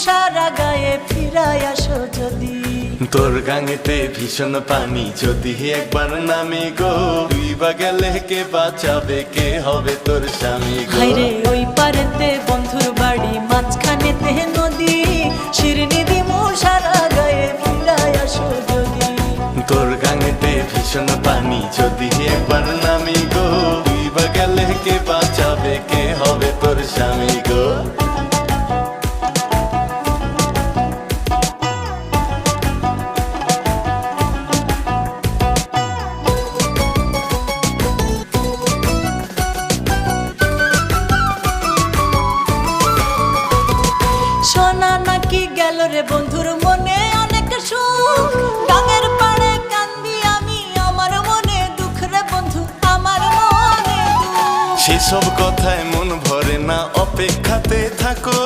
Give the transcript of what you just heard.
সারা গায়ে ফিরাই আসো যদি। তোর গাঙেতে ভীষণ পানি যদি একবার নামি গো, তুই বা গেলে কে বাঁচাবে, কে হবে তোর স্বামী গো। হায়রে ওই পারেতে বন্ধুর বাড়ি, মাঝখানেতে নদী, শিরনি দিমু সারা গায়ে ফিরাই আসো যদি। তোর গাঙেতে ভীষণ পানি যদি একবার নামি গো, তুই বা গেলে কে বাঁচাবে, কে হবে তোর স্বামী গো। সোনা নাকি গেল রে বন্ধুর মনে অনেক সুখ, গাঙের পাড়ে কান্দি আমি, আমার মনে দুঃখ রে বন্ধু, আমার মনে দুঃখ। সেসব কথায় মন ভরে না, অপেক্ষাতে থাকো।